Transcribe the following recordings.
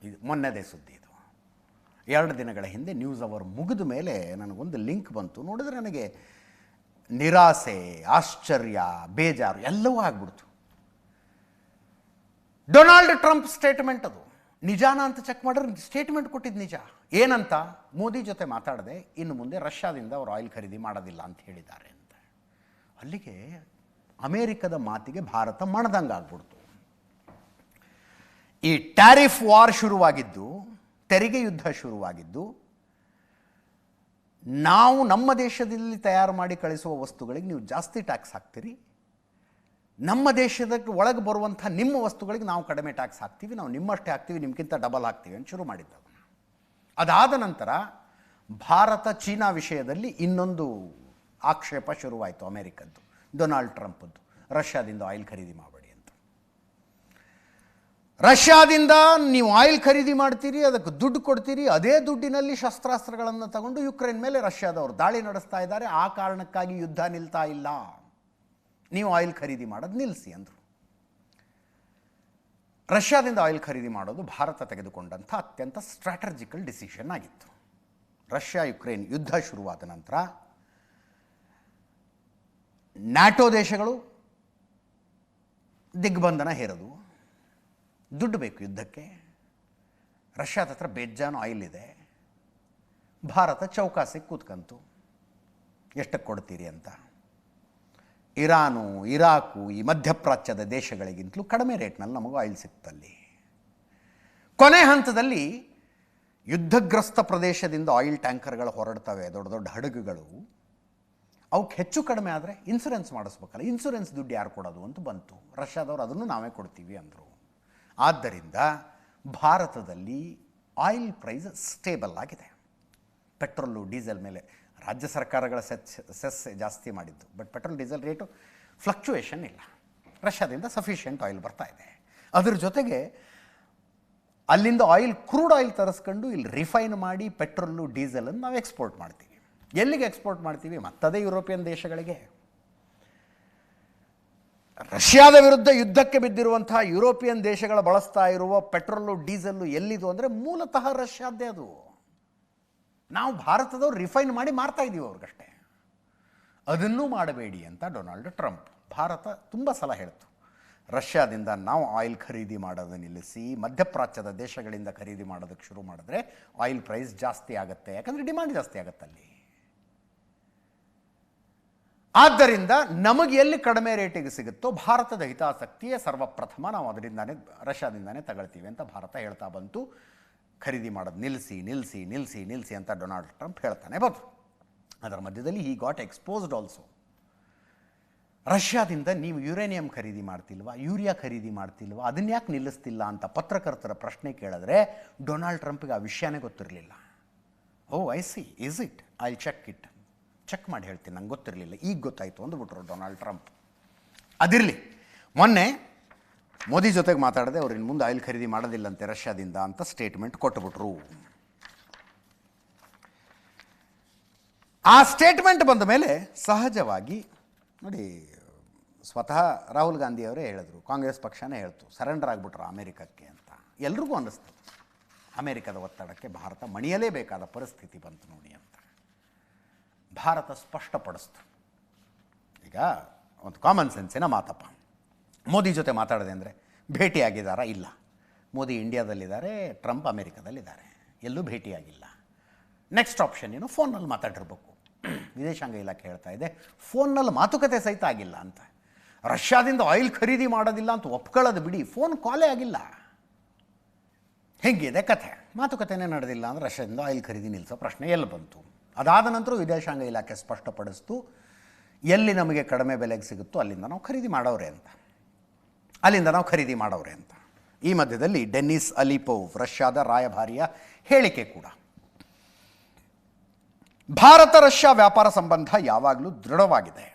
ಇದು ಮೊನ್ನೆದೇ ಸುದ್ದಿ. ಇದು 2 ದಿನಗಳ ಹಿಂದೆ ನ್ಯೂಸ್ ಅವರ್ ಮುಗಿದ ಮೇಲೆ ನನಗೊಂದು ಲಿಂಕ್ ಬಂತು. ನೋಡಿದ್ರೆ ನನಗೆ ನಿರಾಸೆ, ಆಶ್ಚರ್ಯ, ಬೇಜಾರು ಎಲ್ಲವೂ ಆಗ್ಬಿಡ್ತು. ಡೊನಾಲ್ಡ್ ಟ್ರಂಪ್ ಸ್ಟೇಟ್ಮೆಂಟ್ ಅದು ನಿಜಾನ ಅಂತ ಚೆಕ್ ಮಾಡಿದ್ರೆ ಸ್ಟೇಟ್ಮೆಂಟ್ ಕೊಟ್ಟಿದ್ದು ನಿಜ. ಏನಂತ? ಮೋದಿ ಜೊತೆ ಮಾತಾಡದೆ ಇನ್ನು ಮುಂದೆ ರಷ್ಯಾದಿಂದ ಅವರು ಆಯಿಲ್ ಖರೀದಿ ಮಾಡೋದಿಲ್ಲ ಅಂತ ಹೇಳಿದ್ದಾರೆ ಅಂತ. ಅಲ್ಲಿಗೆ ಅಮೇರಿಕದ ಮಾತಿಗೆ ಭಾರತ ಮಣದಂಗೆ ಆಗ್ಬಿಡ್ತು. ಈ ಟ್ಯಾರಿಫ್ ವಾರ್ ಶುರುವಾಗಿದ್ದು, ತೆರಿಗೆ ಯುದ್ಧ ಶುರುವಾಗಿದ್ದು, ನಾವು ನಮ್ಮ ದೇಶದಲ್ಲಿ ತಯಾರು ಮಾಡಿ ಕಳಿಸುವ ವಸ್ತುಗಳಿಗೆ ನೀವು ಜಾಸ್ತಿ ಟ್ಯಾಕ್ಸ್ ಹಾಕ್ತೀರಿ, ನಮ್ಮ ದೇಶದ ಒಳಗೆ ಬರುವಂಥ ನಿಮ್ಮ ವಸ್ತುಗಳಿಗೆ ನಾವು ಕಡಿಮೆ ಟ್ಯಾಕ್ಸ್ ಹಾಕ್ತೀವಿ, ನಾವು ನಿಮ್ಮಷ್ಟೇ ಹಾಕ್ತೀವಿ, ನಿಮ್ಗಿಂತ ಡಬಲ್ ಹಾಕ್ತೀವಿ ಅಂತ ಶುರು ಮಾಡಿದ್ದವು. ಅದಾದ ನಂತರ ಭಾರತ ಚೀನಾ ವಿಷಯದಲ್ಲಿ ಇನ್ನೊಂದು ಆಕ್ಷೇಪ ಶುರುವಾಯಿತು ಅಮೇರಿಕದ್ದು, ಡೊನಾಲ್ಡ್ ಟ್ರಂಪದ್ದು. ರಷ್ಯಾದಿಂದ ಆಯಿಲ್ ಖರೀದಿ ಮಾಡಬೇಡಿ ಅಂತ. ರಷ್ಯಾದಿಂದ ನೀವು ಆಯಿಲ್ ಖರೀದಿ ಮಾಡ್ತೀರಿ, ಅದಕ್ಕೆ ದುಡ್ಡು ಕೊಡ್ತೀರಿ, ಅದೇ ದುಡ್ಡಿನಲ್ಲಿ ಶಸ್ತ್ರಾಸ್ತ್ರಗಳನ್ನು ತಗೊಂಡು ಯುಕ್ರೇನ್ ಮೇಲೆ ರಷ್ಯಾದವರು ದಾಳಿ ನಡೆಸ್ತಾ ಇದ್ದಾರೆ. ಆ ಕಾರಣಕ್ಕಾಗಿ ಯುದ್ಧ ನಿಲ್ತಾ ಇಲ್ಲ, ನೀವು ಆಯಿಲ್ ಖರೀದಿ ಮಾಡೋದು ನಿಲ್ಲಿಸಿ ಅಂದರು. ರಷ್ಯಾದಿಂದ ಆಯಿಲ್ ಖರೀದಿ ಮಾಡೋದು ಭಾರತ ತೆಗೆದುಕೊಂಡಂಥ ಅತ್ಯಂತ ಸ್ಟ್ರಾಟಜಿಕಲ್ ಡಿಸಿಷನ್ ಆಗಿತ್ತು. ರಷ್ಯಾ ಯುಕ್ರೇನ್ ಯುದ್ಧ ಶುರುವಾದ ನಂತರ ನ್ಯಾಟೋ ದೇಶಗಳು ದಿಗ್ಬಂಧನ ಹೇರದು. ದುಡ್ಡು ಬೇಕು ಯುದ್ಧಕ್ಕೆ, ರಷ್ಯಾದ ಹತ್ರ ಬೇಜಾನು ಆಯಿಲ್ ಇದೆ. ಭಾರತ ಚೌಕಾಸಿಗೆ ಕೂತ್ಕಂತು, ಎಷ್ಟಕ್ಕೆ ಕೊಡ್ತೀರಿ ಅಂತ. ಇರಾನು, ಇರಾಕು, ಈ ಮಧ್ಯಪ್ರಾಚ್ಯದ ದೇಶಗಳಿಗಿಂತಲೂ ಕಡಿಮೆ ರೇಟ್ನಲ್ಲಿ ನಮಗೂ ಆಯಿಲ್ ಸಿಕ್ತಲ್ಲಿ. ಕೊನೆ ಹಂತದಲ್ಲಿ ಯುದ್ಧಗ್ರಸ್ತ ಪ್ರದೇಶದಿಂದ ಆಯಿಲ್ ಟ್ಯಾಂಕರ್ಗಳು ಹೊರಡ್ತವೆ, ದೊಡ್ಡ ದೊಡ್ಡ ಹಡಗುಗಳು. ಅವಕ್ಕೆ ಹೆಚ್ಚು ಕಡಿಮೆ ಆದರೆ ಇನ್ಸೂರೆನ್ಸ್ ಮಾಡಿಸ್ಬೇಕಲ್ಲ, ಇನ್ಸೂರೆನ್ಸ್ ದುಡ್ಡು ಯಾರು ಕೊಡೋದು ಅಂತ ಬಂತು. ರಷ್ಯಾದವರು ಅದನ್ನು ನಾವೇ ಕೊಡ್ತೀವಿ ಅಂದರು. ಆದ್ದರಿಂದ ಭಾರತದಲ್ಲಿ ಆಯಿಲ್ ಪ್ರೈಸ್ ಸ್ಟೇಬಲ್ ಆಗಿದೆ. ಪೆಟ್ರೋಲು, ಡೀಸೆಲ್ ಮೇಲೆ ರಾಜ್ಯ ಸರ್ಕಾರಗಳ ಸೆಸ್ ಜಾಸ್ತಿ ಮಾಡಿದ್ದು, but petrol diesel rate fluctuation ಇಲ್ಲ. ರಷ್ಯಾದಿಂದ ಸಫಿಷಿಯೆಂಟ್ ಆಯಿಲ್ ಬರ್ತಾ ಇದೆ. ಅದ್ರ ಜೊತೆಗೆ ಅಲ್ಲಿಂದ ಆಯಿಲ್, ಕ್ರೂಡ್ ಆಯಿಲ್ ತರಿಸ್ಕೊಂಡು ಇಲ್ಲಿ ರಿಫೈನ್ ಮಾಡಿ ಪೆಟ್ರೋಲು ಡೀಸೆಲನ್ನು ನಾವು ಎಕ್ಸ್ಪೋರ್ಟ್ ಮಾಡ್ತೀವಿ. ಎಲ್ಲಿಗೆ ಎಕ್ಸ್ಪೋರ್ಟ್ ಮಾಡ್ತೀವಿ? ಮತ್ತದೇ ಯುರೋಪಿಯನ್ ದೇಶಗಳಿಗೆ. ರಷ್ಯಾದ ವಿರುದ್ಧ ಯುದ್ಧಕ್ಕೆ ಬಿದ್ದಿರುವಂಥ ಯುರೋಪಿಯನ್ ದೇಶಗಳು ಬಳಸ್ತಾ ಇರುವ ಪೆಟ್ರೋಲು ಡೀಸೆಲ್ಲು ಎಲ್ಲಿದು ಅಂದರೆ ಮೂಲತಃ ರಷ್ಯಾದ್ದೇ ಅದು. ನಾವು ಭಾರತದವ್ರು ರಿಫೈನ್ ಮಾಡಿ ಮಾರ್ತಾ ಇದ್ದೀವಿ ಅವ್ರಿಗಷ್ಟೇ. ಅದನ್ನೂ ಮಾಡಬೇಡಿ ಅಂತ ಡೊನಾಲ್ಡ್ ಟ್ರಂಪ್. ಭಾರತ ತುಂಬ ಸಲ ಹೇಳ್ತು, ರಷ್ಯಾದಿಂದ ನಾವು ಆಯಿಲ್ ಖರೀದಿ ಮಾಡೋದು ನಿಲ್ಲಿಸಿ ಮಧ್ಯಪ್ರಾಚ್ಯದ ದೇಶಗಳಿಂದ ಖರೀದಿ ಮಾಡೋದಕ್ಕೆ ಶುರು ಮಾಡಿದ್ರೆ ಆಯಿಲ್ ಪ್ರೈಸ್ ಜಾಸ್ತಿ ಆಗುತ್ತೆ, ಯಾಕಂದರೆ ಡಿಮಾಂಡ್ ಜಾಸ್ತಿ ಆಗುತ್ತಲ್ಲಿ. ಆದ್ದರಿಂದ ನಮಗೆ ಎಲ್ಲಿ ಕಡಿಮೆ ರೇಟಿಗೆ ಸಿಗುತ್ತೋ ಭಾರತದ ಹಿತಾಸಕ್ತಿಯೇ ಸರ್ವಪ್ರಥಮ, ನಾವು ಅದರಿಂದಾನೇ ರಷ್ಯಾದಿಂದಾನೇ ತಗೊಳ್ತೀವಿ ಅಂತ ಭಾರತ ಹೇಳ್ತಾ ಬಂತು. ಖರೀದಿ ಮಾಡೋದು ನಿಲ್ಲಿಸಿ ನಿಲ್ಲಿಸಿ ನಿಲ್ಲಿಸಿ ನಿಲ್ಲಿಸಿ ಅಂತ ಡೊನಾಲ್ಡ್ ಟ್ರಂಪ್ ಹೇಳ್ತಾನೆ ಬಂತು. ಅದರ ಮಧ್ಯದಲ್ಲಿ ಹಿ ಗಾಟ್ ಎಕ್ಸ್ಪೋಸ್ಡ್ ಆಲ್ಸೋ. ರಷ್ಯಾದಿಂದ ನೀವು ಯುರೇನಿಯಂ ಖರೀದಿ ಮಾಡ್ತಿಲ್ವಾ, ಯೂರಿಯಾ ಖರೀದಿ ಮಾಡ್ತಿಲ್ವಾ, ಅದನ್ನ ಯಾಕೆ ನಿಲ್ಲಿಸ್ತಿಲ್ಲ ಅಂತ ಪತ್ರಕರ್ತರ ಪ್ರಶ್ನೆ ಕೇಳಿದ್ರೆ ಡೊನಾಲ್ಡ್ ಟ್ರಂಪ್ಗೆ ಆ ವಿಷಯನೇ ಗೊತ್ತಿರಲಿಲ್ಲ. Oh I see, is it, I check ಮಾಡಿ ಹೇಳ್ತೀನಿ, ನಂಗೆ ಗೊತ್ತಿರಲಿಲ್ಲ, ಈಗ ಗೊತ್ತಾಯಿತು ಅಂದ್ಬಿಟ್ರು ಡೊನಾಲ್ಡ್ ಟ್ರಂಪ್. ಅದಿರಲಿ, ಮೊನ್ನೆ ಮೋದಿ ಜೊತೆಗೆ ಮಾತಾಡದೆ ಅವ್ರು ಇನ್ನು ಮುಂದೆ ಆಯಿಲ್ ಖರೀದಿ ಮಾಡೋದಿಲ್ಲಂತೆ ರಷ್ಯಾದಿಂದ ಅಂತ ಸ್ಟೇಟ್ಮೆಂಟ್ ಕೊಟ್ಟುಬಿಟ್ರು. ಆ ಸ್ಟೇಟ್ಮೆಂಟ್ ಬಂದ ಮೇಲೆ ಸಹಜವಾಗಿ ನೋಡಿ, ಸ್ವತಃ ರಾಹುಲ್ ಗಾಂಧಿಯವರೇ ಹೇಳಿದ್ರು, ಕಾಂಗ್ರೆಸ್ ಪಕ್ಷನೇ ಹೇಳ್ತು, ಸರೆಂಡರ್ ಆಗಿಬಿಟ್ರು ಅಮೇರಿಕಕ್ಕೆ ಅಂತ. ಎಲ್ರಿಗೂ ಅನ್ನಿಸ್ತು ಅಮೇರಿಕದ ಒತ್ತಡಕ್ಕೆ ಭಾರತ ಮಣಿಯಲೇಬೇಕಾದ ಪರಿಸ್ಥಿತಿ ಬಂತು ನೋಡಿ ಅಂತ. ಭಾರತ ಸ್ಪಷ್ಟಪಡಿಸ್ತು. ಈಗ ಒಂದು ಕಾಮನ್ ಸೆನ್ಸಿನ ಮಾತಪ್ಪ, ಮೋದಿ ಜೊತೆ ಮಾತಾಡದೆ ಅಂದರೆ ಭೇಟಿಯಾಗಿದ್ದಾರಾ? ಇಲ್ಲ. ಮೋದಿ ಇಂಡಿಯಾದಲ್ಲಿದ್ದಾರೆ, ಟ್ರಂಪ್ ಅಮೇರಿಕಾದಲ್ಲಿದ್ದಾರೆ, ಎಲ್ಲೂ ಭೇಟಿಯಾಗಿಲ್ಲ. ನೆಕ್ಸ್ಟ್ ಆಪ್ಷನ್ ಏನು? ಫೋನ್ನಲ್ಲಿ ಮಾತಾಡಿರ್ಬೇಕು. ವಿದೇಶಾಂಗ ಇಲಾಖೆ ಹೇಳ್ತಾ ಇದೆ ಫೋನ್ನಲ್ಲಿ ಮಾತುಕತೆ ಸಹಿತ ಆಗಿಲ್ಲ ಅಂತ. ರಷ್ಯಾದಿಂದ ಆಯಿಲ್ ಖರೀದಿ ಮಾಡೋದಿಲ್ಲ ಅಂತ ಒಪ್ಕೊಳ್ಳೋದು ಬಿಡಿ, ಫೋನ್ ಕಾಲೇ ಆಗಿಲ್ಲ. ಹೇಗಿದೆ ಕಥೆ? ಮಾತುಕತೆನೇ ನಡೆದಿಲ್ಲ ಅಂದರೆ ರಷ್ಯಾದಿಂದ ಆಯಿಲ್ ಖರೀದಿ ನಿಲ್ಲಿಸೋ ಪ್ರಶ್ನೆ ಎಲ್ಲಿ ಬಂತು? ಅದಾದ ನಂತರ ವಿದೇಶಾಂಗ ಇಲಾಖೆ ಸ್ಪಷ್ಟಪಡಿಸ್ತು, ಎಲ್ಲಿ ನಮಗೆ ಕಡಿಮೆ ಬೆಲೆಗೆ ಸಿಗುತ್ತೋ ಅಲ್ಲಿಂದ ನಾವು ಖರೀದಿ ಮಾಡೋರೆ ಅಂತ. ಈ ಮಧ್ಯದಲ್ಲಿ ಡೆನಿಸ್ ಅಲಿಪೋವ್, ರಷ್ಯಾದ ರಾಯಭಾರಿಯ ಹೇಳಿಕೆ ಕೂಡ. ಭಾರತ ರಷ್ಯಾ ವ್ಯಾಪಾರ ಸಂಬಂಧ ಯಾವಾಗಲೂ ದೃಢವಾಗಿದೆ.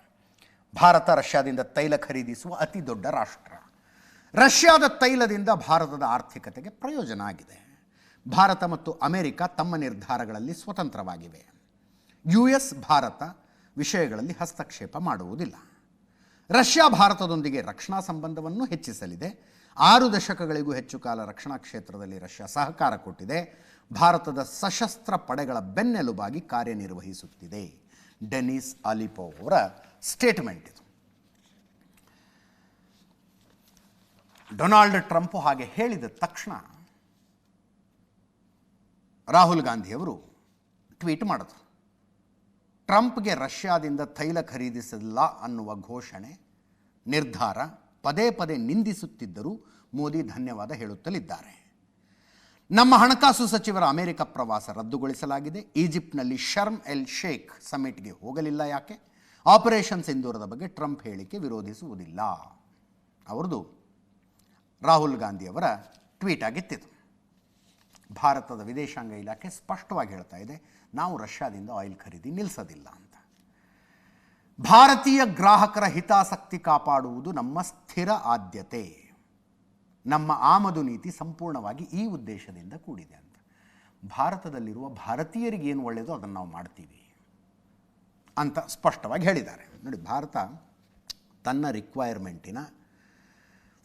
ಭಾರತ ರಷ್ಯಾದಿಂದ ತೈಲ ಖರೀದಿಸುವ ಅತಿ ದೊಡ್ಡ ರಾಷ್ಟ್ರ. ರಷ್ಯಾದ ತೈಲದಿಂದ ಭಾರತದ ಆರ್ಥಿಕತೆಗೆ ಪ್ರಯೋಜನ ಆಗಿದೆ. ಭಾರತ ಮತ್ತು ಅಮೆರಿಕ ತಮ್ಮ ನಿರ್ಧಾರಗಳಲ್ಲಿ ಸ್ವತಂತ್ರವಾಗಿವೆ. US ಭಾರತ ವಿಷಯಗಳಲ್ಲಿ ಹಸ್ತಕ್ಷೇಪ ಮಾಡುವುದಿಲ್ಲ. ರಷ್ಯಾ ಭಾರತದೊಂದಿಗೆ ರಕ್ಷಣಾ ಸಂಬಂಧವನ್ನು ಹೆಚ್ಚಿಸಲಿದೆ. 6 ದಶಕಗಳಿಗೂ ಹೆಚ್ಚು ಕಾಲ ರಕ್ಷಣಾ ಕ್ಷೇತ್ರದಲ್ಲಿ ರಷ್ಯಾ ಸಹಕಾರ ಕೊಟ್ಟಿದೆ. ಭಾರತದ ಸಶಸ್ತ್ರ ಪಡೆಗಳ ಬೆನ್ನೆಲುಬಾಗಿ ಕಾರ್ಯನಿರ್ವಹಿಸುತ್ತಿದೆ. ಡೆನಿಸ್ ಅಲಿಪೋವ್ ಅವರ ಸ್ಟೇಟ್ಮೆಂಟ್ ಇದು. ಡೊನಾಲ್ಡ್ ಟ್ರಂಪ್ ಹಾಗೆ ಹೇಳಿದ ತಕ್ಷಣ ರಾಹುಲ್ ಗಾಂಧಿಯವರು ಟ್ವೀಟ್ ಮಾಡಿದ್ರು. ಟ್ರಂಪ್ಗೆ ರಷ್ಯಾದಿಂದ ತೈಲ ಖರೀದಿಸಲ್ಲ ಅನ್ನುವ ಘೋಷಣೆ ನಿರ್ಧಾರ ಪದೇ ಪದೇ ನಿಂದಿಸುತ್ತಿದ್ದರೂ ಮೋದಿ ಧನ್ಯವಾದ ಹೇಳುತ್ತಲಿದ್ದಾರೆ. ನಮ್ಮ ಹಣಕಾಸು ಸಚಿವರ ಅಮೆರಿಕ ಪ್ರವಾಸ ರದ್ದುಗೊಳಿಸಲಾಗಿದೆ. ಈಜಿಪ್ಟ್ನಲ್ಲಿ ಶರ್ಮ್ ಎಲ್ ಶೇಖ್ ಸಮಿಟ್ಗೆ ಹೋಗಲಿಲ್ಲ. ಯಾಕೆ? ಆಪರೇಷನ್ ಸಿಂಧೂರದ ಬಗ್ಗೆ ಟ್ರಂಪ್ ಹೇಳಿಕೆ ವಿರೋಧಿಸುವುದಿಲ್ಲ. ಅವ್ರದ್ದು ರಾಹುಲ್ ಗಾಂಧಿಯವರ ಟ್ವೀಟ್ ಆಗಿತ್ತಿತು. ಭಾರತದ ವಿದೇಶಾಂಗ ಇಲಾಖೆ ಸ್ಪಷ್ಟವಾಗಿ ಹೇಳ್ತಾ ಇದೆ, ನಾವು ರಷ್ಯಾದಿಂದ ಆಯಿಲ್ ಖರೀದಿ ನಿಲ್ಲಿಸೋದಿಲ್ಲ ಅಂತ. ಭಾರತೀಯ ಗ್ರಾಹಕರ ಹಿತಾಸಕ್ತಿ ಕಾಪಾಡುವುದು ನಮ್ಮ ಸ್ಥಿರ ಆದ್ಯತೆ. ನಮ್ಮ ಆಮದು ನೀತಿ ಸಂಪೂರ್ಣವಾಗಿ ಈ ಉದ್ದೇಶದಿಂದ ಕೂಡಿದೆ ಅಂತ. ಭಾರತದಲ್ಲಿರುವ ಭಾರತೀಯರಿಗೆ ಏನು ಒಳ್ಳೆಯದೋ ಅದನ್ನು ನಾವು ಮಾಡ್ತೀವಿ ಅಂತ ಸ್ಪಷ್ಟವಾಗಿ ಹೇಳಿದ್ದಾರೆ. ನೋಡಿ, ಭಾರತ ತನ್ನ ರಿಕ್ವೈರ್ಮೆಂಟಿನ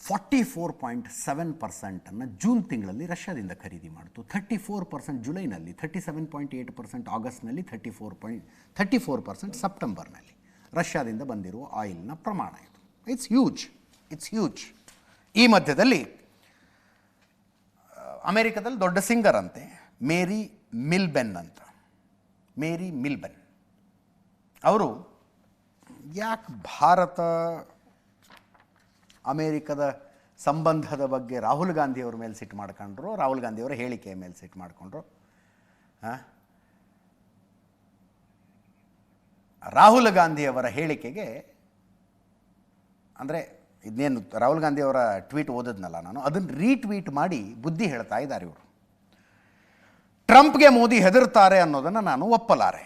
44.7% ಜೂನ್ ತಿಂಗಳಲ್ಲಿ ರಷ್ಯಾದಿಂದ ಖರೀದಿ ಮಾಡಿತು. 34% ಜುಲೈನಲ್ಲಿ, 37.8% ಆಗಸ್ಟ್ನಲ್ಲಿ, 34% ಸೆಪ್ಟೆಂಬರ್ನಲ್ಲಿ ರಷ್ಯಾದಿಂದ ಬಂದಿರುವ ಆಯಿಲ್ನ ಪ್ರಮಾಣ ಇದು. It's huge. ಈ ಮಧ್ಯದಲ್ಲಿ ಅಮೆರಿಕದಲ್ಲಿ ದೊಡ್ಡ ಸಿಂಗರ್ ಅಂತೆ, ಮೇರಿ ಮಿಲ್ಬೆನ್ ಅಂತ. ಮೇರಿ ಮಿಲ್ಬೆನ್ ಅವರು ಯಾಕೆ ಭಾರತ ಅಮೇರಿಕದ ಸಂಬಂಧದ ಬಗ್ಗೆ ರಾಹುಲ್ ಗಾಂಧಿಯವ್ರ ಮೇಲೆ ಸಿಟ್ಟು ಮಾಡ್ಕೊಂಡ್ರು, ರಾಹುಲ್ ಗಾಂಧಿಯವರ ಹೇಳಿಕೆಯ ಮೇಲೆ ಸಿಟ್ಟು ಮಾಡಿಕೊಂಡ್ರು. ರಾಹುಲ್ ಗಾಂಧಿಯವರ ಹೇಳಿಕೆಗೆ ಅಂದರೆ ಇದನ್ನೇನು ರಾಹುಲ್ ಗಾಂಧಿಯವರ ಟ್ವೀಟ್ ಓದಿದ್ನಲ್ಲ ನಾನು, ಅದನ್ನು ರೀಟ್ವೀಟ್ ಮಾಡಿ ಬುದ್ಧಿ ಹೇಳ್ತಾ ಇದ್ದಾರೆ ಇವರು. ಟ್ರಂಪ್ಗೆ ಮೋದಿ ಹೆದರ್ತಾರೆ ಅನ್ನೋದನ್ನು ನಾನು ಒಪ್ಪಲಾರೆ.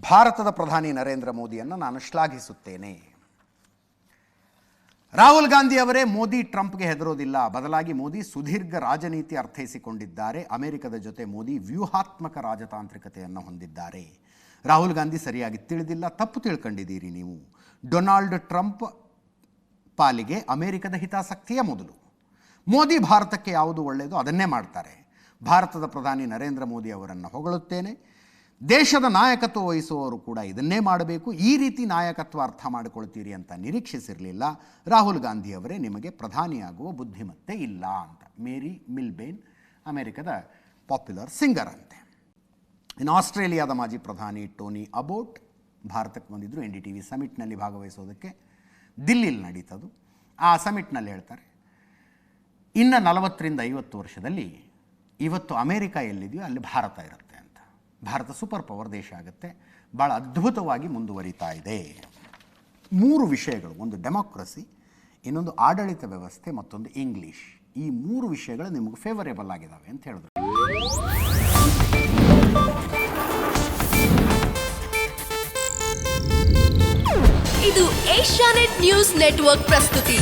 ಭಾರತದ ಪ್ರಧಾನಿ ನರೇಂದ್ರ ಮೋದಿಯನ್ನು ನಾನು ಶ್ಲಾಘಿಸುತ್ತೇನೆ. ರಾಹುಲ್ ಗಾಂಧಿಯವರೇ ಮೋದಿ ಟ್ರಂಪ್ಗೆ ಹೆದರೋದಿಲ್ಲ. ಬದಲಾಗಿ ಮೋದಿ ಸುದೀರ್ಘ ರಾಜನೀತಿ ಅರ್ಥೈಸಿಕೊಂಡಿದ್ದಾರೆ. ಅಮೆರಿಕದ ಜೊತೆ ಮೋದಿ ವ್ಯೂಹಾತ್ಮಕ ರಾಜತಾಂತ್ರಿಕತೆಯನ್ನು ಹೊಂದಿದ್ದಾರೆ. ರಾಹುಲ್ ಗಾಂಧಿ ಸರಿಯಾಗಿ ತಿಳಿದಿಲ್ಲ, ತಪ್ಪು ತಿಳ್ಕೊಂಡಿದ್ದೀರಿ ನೀವು. ಡೊನಾಲ್ಡ್ ಟ್ರಂಪ್ ಪಾಲಿಗೆ ಅಮೆರಿಕದ ಹಿತಾಸಕ್ತಿಯ ಮೊದಲು. ಮೋದಿ ಭಾರತಕ್ಕೆ ಯಾವುದು ಒಳ್ಳೆಯದೋ ಅದನ್ನೇ ಮಾಡ್ತಾರೆ. ಭಾರತದ ಪ್ರಧಾನಿ ನರೇಂದ್ರ ಮೋದಿ ಅವರನ್ನು ಹೊಗಳುತ್ತೇನೆ. ದೇಶದ ನಾಯಕತ್ವ ವಹಿಸುವವರು ಕೂಡ ಇದನ್ನೇ ಮಾಡಬೇಕು. ಈ ರೀತಿ ನಾಯಕತ್ವ ಅರ್ಥ ಮಾಡಿಕೊಳ್ತೀರಿ ಅಂತ ನಿರೀಕ್ಷಿಸಿರಲಿಲ್ಲ. ರಾಹುಲ್ ಗಾಂಧಿಯವರೇ ನಿಮಗೆ ಪ್ರಧಾನಿಯಾಗುವ ಬುದ್ಧಿಮತ್ತೆ ಇಲ್ಲ ಅಂತ. ಮೇರಿ ಮಿಲ್ಬೇನ್ ಅಮೆರಿಕದ ಪಾಪ್ಯುಲರ್ ಸಿಂಗರ್ ಅಂತೆ. ಇನ್ನು ಆಸ್ಟ್ರೇಲಿಯಾದ ಮಾಜಿ ಪ್ರಧಾನಿ ಟೋನಿ ಅಬೋಟ್ ಭಾರತಕ್ಕೆ ಬಂದಿದ್ದರು NDTV ಸಮಿಟ್ನಲ್ಲಿ ಭಾಗವಹಿಸೋದಕ್ಕೆ. ದಿಲ್ಲಿಲಿ ನಡೀತದು. ಆ ಸಮಿಟ್ನಲ್ಲಿ ಹೇಳ್ತಾರೆ, ಇನ್ನು 40-50 ವರ್ಷದಲ್ಲಿ ಇವತ್ತು ಅಮೇರಿಕ ಎಲ್ಲಿದೆಯೋ ಅಲ್ಲಿ ಭಾರತ ಇರುತ್ತೆ ಅಂತ. ಭಾರತ ಸೂಪರ್ ಪವರ್ ದೇಶ ಆಗುತ್ತೆ, ಭಾಳ ಅದ್ಭುತವಾಗಿ ಮುಂದುವರಿತಾ ಇದೆ. 3 ವಿಷಯಗಳು, ಒಂದು ಡೆಮೋಕ್ರಸಿ, ಇನ್ನೊಂದು ಆಡಳಿತ ವ್ಯವಸ್ಥೆ, ಮತ್ತೊಂದು ಇಂಗ್ಲೀಷ್. ಈ 3 ವಿಷಯಗಳು ನಿಮಗೆ ಫೇವರೇಬಲ್ ಆಗಿದ್ದಾವೆ ಅಂತ ಹೇಳಿದ್ರು. ಇದು ಏಷ್ಯಾನೆಟ್ ನ್ಯೂಸ್ ನೆಟ್ವರ್ಕ್ ಪ್ರಸ್ತುತಿ.